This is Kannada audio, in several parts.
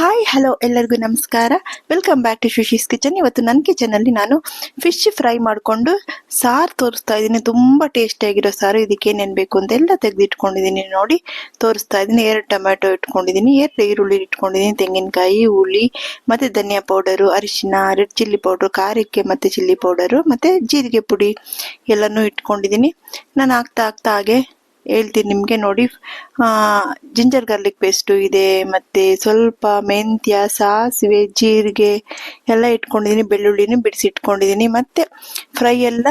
ಹಾಯ್ ಹಲೋ ಎಲ್ಲರಿಗೂ ನಮಸ್ಕಾರ. Welcome back to Shushi's kitchen. ಇವತ್ತು ನನ್ನ ಕಿಚನಲ್ಲಿ ನಾನು ಫಿಶ್ ಫ್ರೈ ಮಾಡಿಕೊಂಡು ಸಾರು ತೋರಿಸ್ತಾ ಇದ್ದೀನಿ. ತುಂಬ ಟೇಸ್ಟಿಯಾಗಿರೋ ಸಾರು. ಇದಕ್ಕೆ ಏನೇನು ಬೇಕು ಅಂತೆಲ್ಲ ತೆಗೆದಿಟ್ಕೊಂಡಿದ್ದೀನಿ. ನೋಡಿ ತೋರಿಸ್ತಾ ಇದ್ದೀನಿ. 2 ಟೊಮ್ಯಾಟೊ ಇಟ್ಕೊಂಡಿದ್ದೀನಿ, 2 ಈರುಳ್ಳಿ ಇಟ್ಕೊಂಡಿದ್ದೀನಿ, ತೆಂಗಿನಕಾಯಿ, ಹುಳಿ ಮತ್ತು ಧನಿಯಾ ಪೌಡರು, ಅರಿಶಿನ, ರೆಡ್ ಚಿಲ್ಲಿ ಪೌಡ್ರು, ಖಾರಕ್ಕೆ ಮತ್ತು ಚಿಲ್ಲಿ ಪೌಡರು ಮತ್ತು ಜೀರಿಗೆ ಪುಡಿ ಎಲ್ಲನೂ ಇಟ್ಕೊಂಡಿದ್ದೀನಿ. ನಾನು ಆಗ್ತಾ ಹಾಗೆ ಹೇಳ್ತೀನಿ ನಿಮಗೆ. ನೋಡಿ, ಜಿಂಜರ್ ಗಾರ್ಲಿಕ್ ಪೇಸ್ಟು ಇದೆ, ಮತ್ತು ಸ್ವಲ್ಪ ಮೆಂತ್ಯ, ಸಾಸಿವೆ, ಜೀರಿಗೆ ಎಲ್ಲ ಇಟ್ಕೊಂಡಿದ್ದೀನಿ. ಬೆಳ್ಳುಳ್ಳಿನೂ ಬಿಡಿಸಿ ಇಟ್ಕೊಂಡಿದ್ದೀನಿ. ಮತ್ತು ಫ್ರೈ ಎಲ್ಲ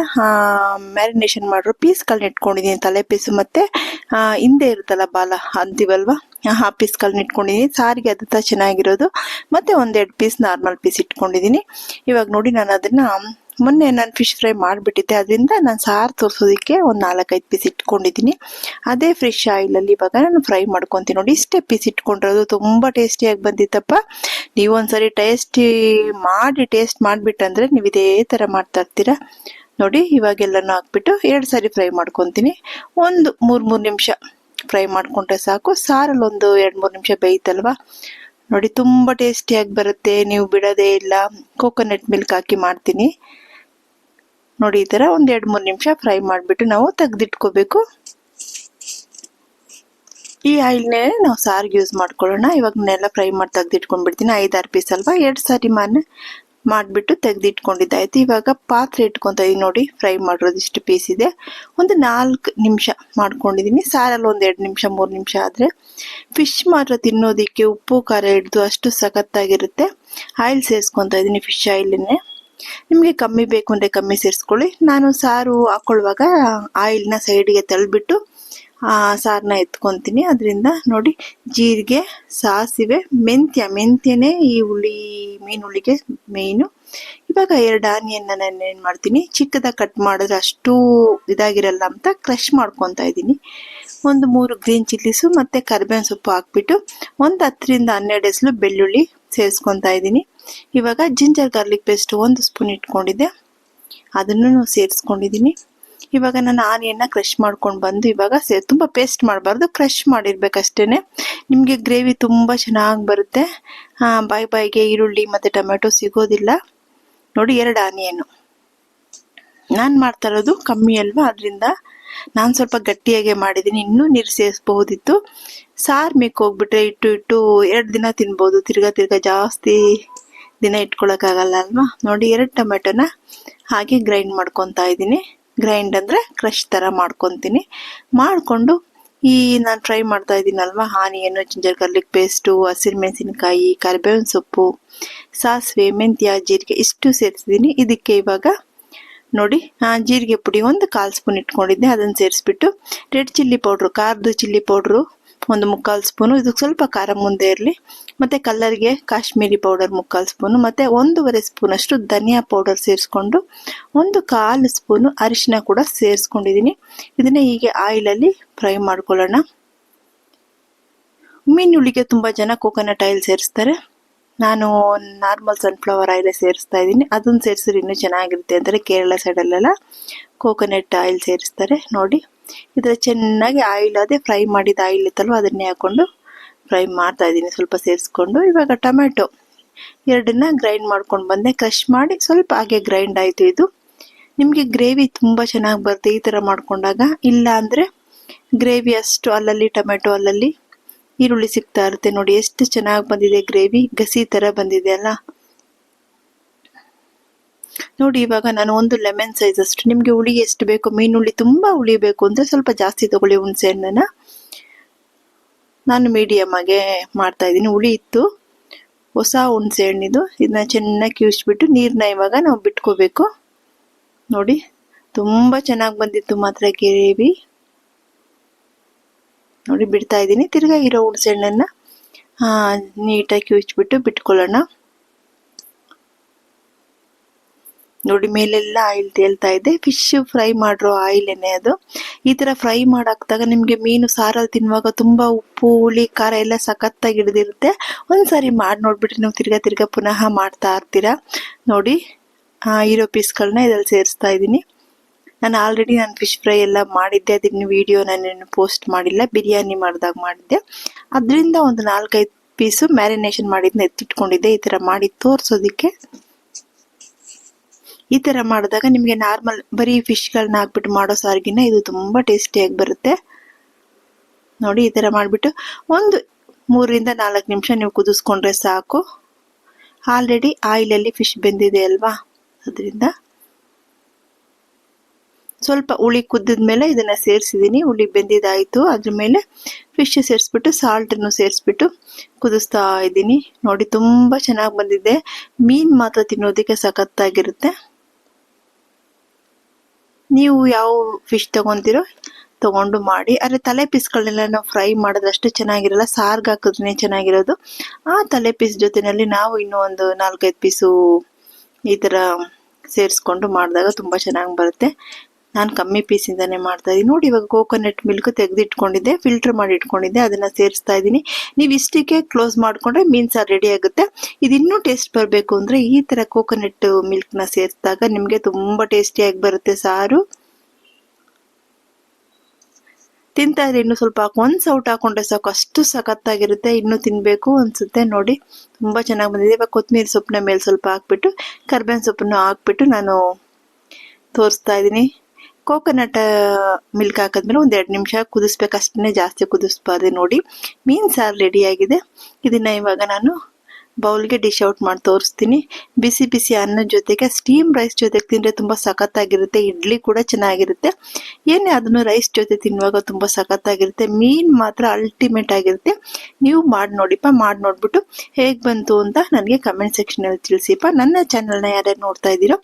ಮ್ಯಾರಿನೇಷನ್ ಮಾಡಿರೋ ಪೀಸ್ಗಳನ್ನ ಇಟ್ಕೊಂಡಿದ್ದೀನಿ. ತಲೆ ಪೀಸು ಮತ್ತು ಹಿಂದೆ ಇರುತ್ತಲ್ಲ ಬಾಲ ಅಂತೀವಲ್ವ, ಆ ಪೀಸ್ಗಳನ್ನ ಇಟ್ಕೊಂಡಿದ್ದೀನಿ. ಸಾರಿಗೆ ಅದು ಚೆನ್ನಾಗಿರೋದು. ಮತ್ತು 1-2 ಪೀಸ್ ನಾರ್ಮಲ್ ಪೀಸ್ ಇಟ್ಕೊಂಡಿದ್ದೀನಿ. ಇವಾಗ ನೋಡಿ, ನಾನು ಅದನ್ನು ಮೊನ್ನೆ ನಾನು ಫಿಶ್ ಫ್ರೈ ಮಾಡಿಬಿಟ್ಟಿದ್ದೆ, ಅದರಿಂದ ನಾನು ಸಾರು ತೋರಿಸೋದಕ್ಕೆ ಒಂದು 4-5 ಪೀಸ್ ಇಟ್ಕೊಂಡಿದ್ದೀನಿ. ಅದೇ ಫ್ರೆಶ್ ಆಯಿಲಲ್ಲಿ ಇವಾಗ ನಾನು ಫ್ರೈ ಮಾಡ್ಕೊತೀನಿ. ನೋಡಿ, ಇಷ್ಟೇ ಪೀಸ್ ಇಟ್ಕೊಂಡಿರೋದು. ತುಂಬ ಟೇಸ್ಟಿಯಾಗಿ ಬಂದಿತ್ತಪ್ಪ. ನೀವು ಒಂದ್ಸರಿ ಟೇಸ್ಟ್ ಮಾಡಿಬಿಟ್ಟಂದ್ರೆ ನೀವು ಇದೇ ಥರ ಮಾಡ್ತಾ ಇರ್ತೀರ. ನೋಡಿ, ಇವಾಗೆಲ್ಲನೂ ಹಾಕ್ಬಿಟ್ಟು 2 ಸಾರಿ ಫ್ರೈ ಮಾಡ್ಕೊತೀನಿ. ಒಂದು 3 ನಿಮಿಷ ಫ್ರೈ ಮಾಡಿಕೊಂಡ್ರೆ ಸಾಕು. ಸಾರಲ್ಲಿ ಒಂದು 2-3 ನಿಮಿಷ ಬೇಯ್ತಲ್ವ. ನೋಡಿ, ತುಂಬ ಟೇಸ್ಟಿಯಾಗಿ ಬರುತ್ತೆ. ನೀವು ಬಿಡೋದೇ ಇಲ್ಲ. ಕೋಕೋನಟ್ ಮಿಲ್ಕ್ ಹಾಕಿ ಮಾಡ್ತೀನಿ. ನೋಡಿ, ಈ ಥರ ಒಂದು 2-3 ನಿಮಿಷ ಫ್ರೈ ಮಾಡಿಬಿಟ್ಟು ನಾವು ತೆಗೆದಿಟ್ಕೋಬೇಕು. ಈ ಆಯಿಲ್ನೇ ನಾವು ಸಾರಿಗೆ ಯೂಸ್ ಮಾಡ್ಕೊಳ್ಳೋಣ. ಇವಾಗ ನಾನೆಲ್ಲ ಫ್ರೈ ಮಾಡಿ ತೆಗೆದಿಟ್ಕೊಂಡ್ಬಿಡ್ತೀನಿ. 5-6 ಪೀಸ್ ಅಲ್ವಾ, 2 ಸಾರಿ ಮಾಡಿಬಿಟ್ಟು ತೆಗೆದಿಟ್ಕೊಂಡಿದ್ದಾಯ್ತು. ಇವಾಗ ಪಾತ್ರೆ ಇಟ್ಕೊತಾ ಇದೀನಿ. ನೋಡಿ, ಫ್ರೈ ಮಾಡಿರೋದು ಇಷ್ಟು ಪೀಸ್ ಇದೆ. ಒಂದು 4 ನಿಮಿಷ ಮಾಡ್ಕೊಂಡಿದ್ದೀನಿ. ಸಾರಲ್ಲಿ ಒಂದು 2 ನಿಮಿಷ 3 ನಿಮಿಷ ಆದರೆ ಫಿಶ್ ಮಾತ್ರ ತಿನ್ನೋದಕ್ಕೆ ಉಪ್ಪು ಖಾರ ಹಿಡಿದು ಅಷ್ಟು ಸಖತ್ತಾಗಿರುತ್ತೆ. ಆಯಿಲ್ ಸೇರಿಸ್ಕೊತಾ ಇದ್ದೀನಿ, ಫಿಶ್ ಆಯಿಲನ್ನೇ. ನಿಮಗೆ ಕಮ್ಮಿ ಬೇಕು ಅಂದರೆ ಕಮ್ಮಿ ಸೇರಿಸ್ಕೊಳ್ಳಿ. ನಾನು ಸಾರು ಹಾಕೊಳ್ಳುವಾಗ ಆಯಿಲ್ನ ಸೈಡಿಗೆ ತಳ್ಳಿಬಿಟ್ಟು ಸಾರನ್ನ ಎತ್ಕೊತೀನಿ. ಅದರಿಂದ ನೋಡಿ, ಜೀರಿಗೆ, ಸಾಸಿವೆ, ಮೆಂತ್ಯನೇ ಈ ಮೀನು ಹುಳಿಗೆ ಮೇಯ್ನು. ಇವಾಗ 2 ಆನಿಯನ್ನ ನಾನು ಏನು ಮಾಡ್ತೀನಿ, ಚಿಕ್ಕದಾಗಿ ಕಟ್ ಮಾಡಿದ್ರೆ ಅಷ್ಟು ಇದಾಗಿರಲ್ಲ ಅಂತ ಕ್ರಷ್ ಮಾಡ್ಕೊತಾ ಇದ್ದೀನಿ. ಒಂದು 3 ಗ್ರೀನ್ ಚಿಲ್ಲೀಸು ಮತ್ತು ಕರಿಬೇವಿನ ಸೊಪ್ಪು ಹಾಕ್ಬಿಟ್ಟು ಒಂದು 10-12 ಎಸಳು ಬೆಳ್ಳುಳ್ಳಿ ಸೇರಿಸ್ಕೊತಾ ಇದ್ದೀನಿ. ಇವಾಗ ಜಿಂಜರ್ ಗಾರ್ಲಿಕ್ ಪೇಸ್ಟ್ 1 ಸ್ಪೂನ್ ಇಟ್ಕೊಂಡಿದ್ದೆ, ಅದನ್ನು ಸೇರಿಸ್ಕೊಂಡಿದ್ದೀನಿ. ಇವಾಗ ನಾನು ಆನಿಯನ್ನ ಕ್ರಷ್ ಮಾಡ್ಕೊಂಡು ಬಂದು ಇವಾಗ ತುಂಬ ಪೇಸ್ಟ್ ಮಾಡಬಾರ್ದು, ಕ್ರಷ್ ಮಾಡಿರ್ಬೇಕಷ್ಟೇ. ನಿಮಗೆ ಗ್ರೇವಿ ತುಂಬ ಚೆನ್ನಾಗಿ ಬರುತ್ತೆ. ಬಾಯಿಗೆ ಈರುಳ್ಳಿ ಮತ್ತು ಟೊಮೆಟೊ ಸಿಗೋದಿಲ್ಲ. ನೋಡಿ, 2 ಆನಿಯನ್ನು ನಾನು ಮಾಡ್ತಾ ಇರೋದು ಕಮ್ಮಿ ಅಲ್ವಾ, ಅದರಿಂದ ನಾನು ಸ್ವಲ್ಪ ಗಟ್ಟಿಯಾಗೆ ಮಾಡಿದ್ದೀನಿ. ಇನ್ನೂ ನೀರು ಸೇರಿಸ್ಬಹುದಿತ್ತು. ಸಾರು ಮೇಕ್ ಹೋಗ್ಬಿಟ್ರೆ ಇಟ್ಟು 2 ದಿನ ತಿನ್ಬೋದು. ತಿರ್ಗಾ ಜಾಸ್ತಿ ದಿನ ಇಟ್ಕೊಳಕ್ಕಾಗಲ್ಲ ಅಲ್ವಾ. ನೋಡಿ, 2 ಟೊಮೆಟೊನ ಹಾಗೆ ಗ್ರೈಂಡ್ ಮಾಡ್ಕೊತಾ ಇದ್ದೀನಿ. ಗ್ರೈಂಡ್ ಅಂದರೆ ಕ್ರಷ್ ಥರ ಮಾಡ್ಕೊತೀನಿ. ಮಾಡಿಕೊಂಡು ಈ ನಾನು ಫ್ರೈ ಮಾಡ್ತಾ ಇದ್ದೀನಲ್ವ, ಆನಿಯನ್ನು, ಜಿಂಜರ್ ಗಾರ್ಲಿಕ್ ಪೇಸ್ಟು, ಹಸಿರುಮೆಣಸಿನಕಾಯಿ, ಕರಿಬೇವಿನ ಸೊಪ್ಪು, ಸಾಸಿವೆ, ಮೆಂತ್ಯ, ಜೀರಿಗೆ ಇಷ್ಟು ಸೇರಿಸಿದ್ದೀನಿ. ಇದಕ್ಕೆ ಇವಾಗ ನೋಡಿ, ಜೀರಿಗೆ ಪುಡಿ 1/4 ಸ್ಪೂನ್ ಇಟ್ಕೊಂಡಿದ್ದೆ, ಅದನ್ನು ಸೇರಿಸ್ಬಿಟ್ಟು ರೆಡ್ ಚಿಲ್ಲಿ ಪೌಡ್ರು, ಖಾರದ ಚಿಲ್ಲಿ ಪೌಡ್ರು 1/4 ಸ್ಪೂನು. ಇದಕ್ಕೆ ಸ್ವಲ್ಪ ಖಾರ ಮುಂದೆ ಇರಲಿ. ಮತ್ತು ಕಲ್ಲರ್ಗೆ ಕಾಶ್ಮೀರಿ ಪೌಡರ್ 3/4 ಸ್ಪೂನು ಮತ್ತು 1.5 ಸ್ಪೂನಷ್ಟು ಧನಿಯಾ ಪೌಡರ್ ಸೇರಿಸ್ಕೊಂಡು 1/4 ಸ್ಪೂನು ಅರಿಶಿನ ಕೂಡ ಸೇರಿಸ್ಕೊಂಡಿದ್ದೀನಿ. ಇದನ್ನೇ ಹೀಗೆ ಆಯಿಲಲ್ಲಿ ಫ್ರೈ ಮಾಡ್ಕೊಳ್ಳೋಣ. ಮೀನುಳಿಗೆ ತುಂಬ ಜನ ಕೋಕೋನಟ್ ಆಯಿಲ್ ಸೇರಿಸ್ತಾರೆ. ನಾನು ನಾರ್ಮಲ್ ಸನ್ಫ್ಲವರ್ ಆಯಿಲೇ ಸೇರಿಸ್ತಾ ಇದ್ದೀನಿ. ಅದನ್ನು ಸೇರಿಸಿದ್ರೆ ಇನ್ನೂ ಚೆನ್ನಾಗಿರುತ್ತೆ ಅಂದರೆ ಕೇರಳ ಸೈಡಲ್ಲೆಲ್ಲ ಕೋಕೋನಟ್ ಆಯಿಲ್ ಸೇರಿಸ್ತಾರೆ. ನೋಡಿ, ಇದರ ಚೆನ್ನಾಗಿ ಆಯಿಲ್ ಅದೇ ಫ್ರೈ ಮಾಡಿದ ಆಯಿಲ್ ಇತ್ತಲ್ವ, ಅದನ್ನೇ ಹಾಕ್ಕೊಂಡು ಫ್ರೈ ಮಾಡ್ತಾ ಇದ್ದೀನಿ ಸ್ವಲ್ಪ ಸೇರಿಸ್ಕೊಂಡು. ಇವಾಗ ಟೊಮೆಟೊ 2ನ್ನ ಗ್ರೈಂಡ್ ಮಾಡ್ಕೊಂಡು ಬಂದೆ, ಕ್ರಷ್ ಮಾಡಿ ಸ್ವಲ್ಪ ಹಾಗೆ ಗ್ರೈಂಡ್ ಆಯಿತು. ಇದು ನಿಮಗೆ ಗ್ರೇವಿ ತುಂಬ ಚೆನ್ನಾಗಿ ಬರುತ್ತೆ ಈ ಥರ ಮಾಡ್ಕೊಂಡಾಗ. ಇಲ್ಲ ಅಂದರೆ ಗ್ರೇವಿ ಅಷ್ಟು ಅಲ್ಲಲ್ಲಿ ಟೊಮೆಟೊ ಅಲ್ಲಲ್ಲಿ ಈರುಳ್ಳಿ ಸಿಗ್ತಾ ಇರುತ್ತೆ. ನೋಡಿ, ಎಷ್ಟು ಚೆನ್ನಾಗಿ ಬಂದಿದೆ ಗ್ರೇವಿ, ಗಸಿ ಥರ ಬಂದಿದೆ ಅಲ್ಲ. ನೋಡಿ, ಇವಾಗ ನಾನು 1 ಲೆಮನ್ ಸೈಜ್ ಅಷ್ಟು, ನಿಮಗೆ ಹುಳಿ ಎಷ್ಟು ಬೇಕು, ಮೀನು ಹುಳಿ ತುಂಬ ಹುಳಿ ಬೇಕು ಅಂದರೆ ಸ್ವಲ್ಪ ಜಾಸ್ತಿ ತಗೊಳ್ಳಿ ಹುಣಸೆ ಹಣ್ಣನ್ನ. ನಾನು ಮೀಡಿಯಮ್ ಆಗಿ ಮಾಡ್ತಾ ಇದ್ದೀನಿ. ಹುಳಿ ಇತ್ತು, ಹೊಸ ಹುಣಸೆ ಹಣ್ಣಿದು. ಇದನ್ನ ಚೆನ್ನಾಗಿ ಕಿವುಚ್ಬಿಟ್ಟು ನೀರನ್ನ ಇವಾಗ ನಾವು ಬಿಟ್ಕೋಬೇಕು. ನೋಡಿ, ತುಂಬ ಚೆನ್ನಾಗಿ ಬಂದಿತ್ತು ಮಾತ್ರ ಗ್ರೇವಿ. ನೋಡಿ, ಬಿಡ್ತಾ ಇದ್ದೀನಿ. ತಿರ್ಗಾ ಇರೋ ಹುಣಸೆ ಹಣ್ಣನ್ನು ನೀಟಾಗಿ ಕಿವುಚ್ಬಿಟ್ಟು ಬಿಟ್ಕೊಳ್ಳೋಣ. ನೋಡಿ, ಮೇಲೆಲ್ಲ ಆಯಿಲ್ ತೇಲ್ತಾ ಇದೆ. ಫಿಶ್ ಫ್ರೈ ಮಾಡಿರೋ ಆಯಿಲೇನೆ ಅದು. ಈ ಥರ ಫ್ರೈ ಮಾಡಾಕ್ದಾಗ ನಿಮಗೆ ಮೀನು ಸಾರಲ್ಲಿ ತಿನ್ನುವಾಗ ತುಂಬ ಉಪ್ಪು ಹುಳಿ ಖಾರ ಎಲ್ಲ ಸಖತ್ತಾಗಿ ಹಿಡಿದಿರುತ್ತೆ. ಒಂದ್ಸಾರಿ ಮಾಡಿ ನೋಡ್ಬಿಟ್ರೆ ನೀವು ತಿರ್ಗಾ ಪುನಃ ಮಾಡ್ತಾ ಇರ್ತೀರಾ. ನೋಡಿ, ಇರೋ ಪೀಸ್ಗಳನ್ನ ಇದರಲ್ಲಿ ಸೇರಿಸ್ತಾ ಇದ್ದೀನಿ. ನಾನು ಆಲ್ರೆಡಿ ಫಿಶ್ ಫ್ರೈ ಎಲ್ಲ ಮಾಡಿದ್ದೆ, ಅದನ್ನ ವಿಡಿಯೋ ನಾನು ಪೋಸ್ಟ್ ಮಾಡಿಲ್ಲ. ಬಿರಿಯಾನಿ ಮಾಡಿದಾಗ ಮಾಡಿದ್ದೆ. ಅದರಿಂದ ಒಂದು 4-5 ಪೀಸು ಮ್ಯಾರಿನೇಷನ್ ಮಾಡಿದ್ನ ಎತ್ತಿಟ್ಕೊಂಡಿದ್ದೆ ಈ ಥರ ಮಾಡಿ ತೋರಿಸೋದಕ್ಕೆ. ಈ ಥರ ಮಾಡಿದಾಗ ನಿಮಗೆ ನಾರ್ಮಲ್ ಬರೀ ಫಿಶ್ಗಳನ್ನ ಹಾಕ್ಬಿಟ್ಟು ಮಾಡೋ ಸಾರಿಗಿನ್ನ ಇದು ತುಂಬ ಟೇಸ್ಟಿಯಾಗಿ ಬರುತ್ತೆ ನೋಡಿ. ಈ ಥರ ಮಾಡಿಬಿಟ್ಟು ಒಂದು 3ರಿಂದ 4 ನಿಮಿಷ ನೀವು ಕುದಿಸ್ಕೊಂಡ್ರೆ ಸಾಕು. ಆಲ್ರೆಡಿ ಆಯಿಲಲ್ಲಿ ಫಿಶ್ ಬೆಂದಿದೆ ಅಲ್ವಾ, ಅದರಿಂದ ಸ್ವಲ್ಪ ಹುಳಿ ಕುದ್ದಿದ್ಮೇಲೆ ಇದನ್ನು ಸೇರಿಸಿದ್ದೀನಿ. ಹುಳಿ ಬೆಂದಿದ್ದಾಯಿತು, ಅದ್ರ ಮೇಲೆ ಫಿಶ್ ಸೇರಿಸ್ಬಿಟ್ಟು ಸಾಲ್ಟನ್ನು ಸೇರಿಸ್ಬಿಟ್ಟು ಕುದಿಸ್ತಾ ಇದ್ದೀನಿ ನೋಡಿ. ತುಂಬ ಚೆನ್ನಾಗಿ ಬಂದಿದೆ. ಮೀನು ಮಾತ್ರ ತಿನ್ನೋದಕ್ಕೆ ಸಖತ್ತಾಗಿರುತ್ತೆ. ನೀವು ಯಾವ ಫಿಶ್ ತಗೊಂತೀರೋ ತಗೊಂಡು ಮಾಡಿ. ಆದರೆ ತಲೆ ಪೀಸ್ಗಳನ್ನೆಲ್ಲ ನಾವು ಫ್ರೈ ಮಾಡಿದ್ರೆ ಅಷ್ಟು ಚೆನ್ನಾಗಿರಲ್ಲ, ಸಾರ್ಗೆ ಹಾಕಿದ್ರೆ ಚೆನ್ನಾಗಿರೋದು. ಆ ತಲೆ ಪೀಸ್ ಜೊತೆಯಲ್ಲಿ ನಾವು ಇನ್ನೂ ಒಂದು 4-5 ಪೀಸು ಈ ಥರ ಸೇರಿಸ್ಕೊಂಡು ಮಾಡಿದಾಗ ತುಂಬ ಚೆನ್ನಾಗಿ ಬರುತ್ತೆ. ನಾನು ಕಮ್ಮಿ ಪೀಸಿಂದನೇ ಮಾಡ್ತಾ ಇದ್ದೀನಿ ನೋಡಿ. ಇವಾಗ ಕೋಕೋನಟ್ ಮಿಲ್ಕ್ ತೆಗೆದಿಟ್ಕೊಂಡಿದ್ದೆ, ಫಿಲ್ಟರ್ ಮಾಡಿ ಇಟ್ಕೊಂಡಿದ್ದೆ, ಅದನ್ನು ಸೇರಿಸ್ತಾ ಇದ್ದೀನಿ. ನೀವು ಇಷ್ಟಕ್ಕೆ ಕ್ಲೋಸ್ ಮಾಡಿಕೊಂಡ್ರೆ ಮೀನು ಸಾರು ರೆಡಿ ಆಗುತ್ತೆ. ಇದು ಇನ್ನೂ ಟೇಸ್ಟ್ ಬರಬೇಕು ಅಂದರೆ ಈ ಥರ ಕೋಕೋನಟ್ ಮಿಲ್ಕ್ನ ಸೇರಿಸಿದಾಗ ನಿಮಗೆ ತುಂಬ ಟೇಸ್ಟಿಯಾಗಿ ಬರುತ್ತೆ ಸಾರು. ತಿಂತಾ ಇದ್ರೆ ಇನ್ನೂ ಸ್ವಲ್ಪ ಒಂದು ಸೌಟ್ ಹಾಕೊಂಡ್ರೆ ಸಾಕು, ಅಷ್ಟು ಸಖತ್ತಾಗಿರುತ್ತೆ. ಇನ್ನೂ ತಿನ್ನಬೇಕು ಅನಿಸುತ್ತೆ ನೋಡಿ. ತುಂಬ ಚೆನ್ನಾಗಿ ಬಂದಿದೆ. ಇವಾಗ ಕೊತ್ತಂಬರಿ ಸೊಪ್ಪನ್ನ ಮೇಲೆ ಸ್ವಲ್ಪ ಹಾಕ್ಬಿಟ್ಟು ಕರ್ಬೇವಿನ ಸೊಪ್ಪನ್ನು ಹಾಕ್ಬಿಟ್ಟು ನಾನು ತೋರಿಸ್ತಾ ಇದ್ದೀನಿ. ಕೋಕೋನಟ್ ಮಿಲ್ಕ್ ಹಾಕಿದ್ಮೇಲೆ ಒಂದು 2 ನಿಮಿಷ ಕುದಿಸ್ಬೇಕು, ಅಷ್ಟೇ, ಜಾಸ್ತಿ ಕುದಿಸ್ಬಾರ್ದು ನೋಡಿ. ಮೀನು ಸಾರು ರೆಡಿಯಾಗಿದೆ. ಇದನ್ನು ಇವಾಗ ನಾನು ಬೌಲ್ಗೆ ಡಿಶ್ ಔಟ್ ಮಾಡಿ ತೋರಿಸ್ತೀನಿ. ಬಿಸಿ ಬಿಸಿ ಅನ್ನದ ಜೊತೆಗೆ ಸ್ಟೀಮ್ ರೈಸ್ ಜೊತೆಗೆ ತಿಂದರೆ ತುಂಬ ಸಖತ್ತಾಗಿರುತ್ತೆ. ಇಡ್ಲಿ ಕೂಡ ಚೆನ್ನಾಗಿರುತ್ತೆ. ಏನೇ ಅದನ್ನು ರೈಸ್ ಜೊತೆ ತಿನ್ನುವಾಗ ತುಂಬ ಸಖತ್ತಾಗಿರುತ್ತೆ. ಮೀನು ಮಾತ್ರ ಅಲ್ಟಿಮೇಟ್ ಆಗಿರುತ್ತೆ. ನೀವು ಮಾಡಿ ನೋಡಿಪ್ಪ, ಮಾಡಿ ನೋಡ್ಬಿಟ್ಟು ಹೇಗೆ ಬಂತು ಅಂತ ನನಗೆ ಕಮೆಂಟ್ ಸೆಕ್ಷನಲ್ಲಿ ತಿಳಿಸಿಪ್ಪ. ನನ್ನ ಚಾನಲ್ನ ಯಾರ್ಯಾರು ನೋಡ್ತಾ ಇದ್ದೀರೋ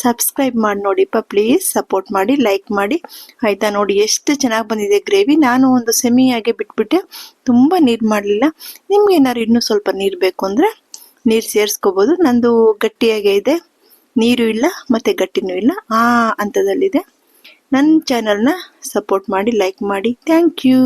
ಸಬ್ಸ್ಕ್ರೈಬ್ ಮಾಡಿ ನೋಡಿಪ್ಪ, ಪ್ಲೀಸ್ ಸಪೋರ್ಟ್ ಮಾಡಿ, ಲೈಕ್ ಮಾಡಿ ಆಯಿತಾ. ನೋಡಿ ಎಷ್ಟು ಚೆನ್ನಾಗಿ ಬಂದಿದೆ ಗ್ರೇವಿ. ನಾನು ಒಂದು ಸೆಮಿಯಾಗೆ ಬಿಟ್ಬಿಟ್ಟೆ, ತುಂಬ ನೀರು ಮಾಡಲಿಲ್ಲ. ನಿಮ್ಗೆ ಏನಾದ್ರು ಇನ್ನೂ ಸ್ವಲ್ಪ ನೀರು ಬೇಕು ಅಂದರೆ ನೀರು ಸೇರಿಸ್ಕೋಬೋದು. ನಂದು ಗಟ್ಟಿಯಾಗೇ ಇದೆ, ನೀರು ಇಲ್ಲ ಮತ್ತು ಗಟ್ಟಿನೂ ಇಲ್ಲ, ಆ ಹಂತದಲ್ಲಿದೆ. ನನ್ನ ಚಾನಲ್ನ ಸಪೋರ್ಟ್ ಮಾಡಿ, ಲೈಕ್ ಮಾಡಿ. Thank you.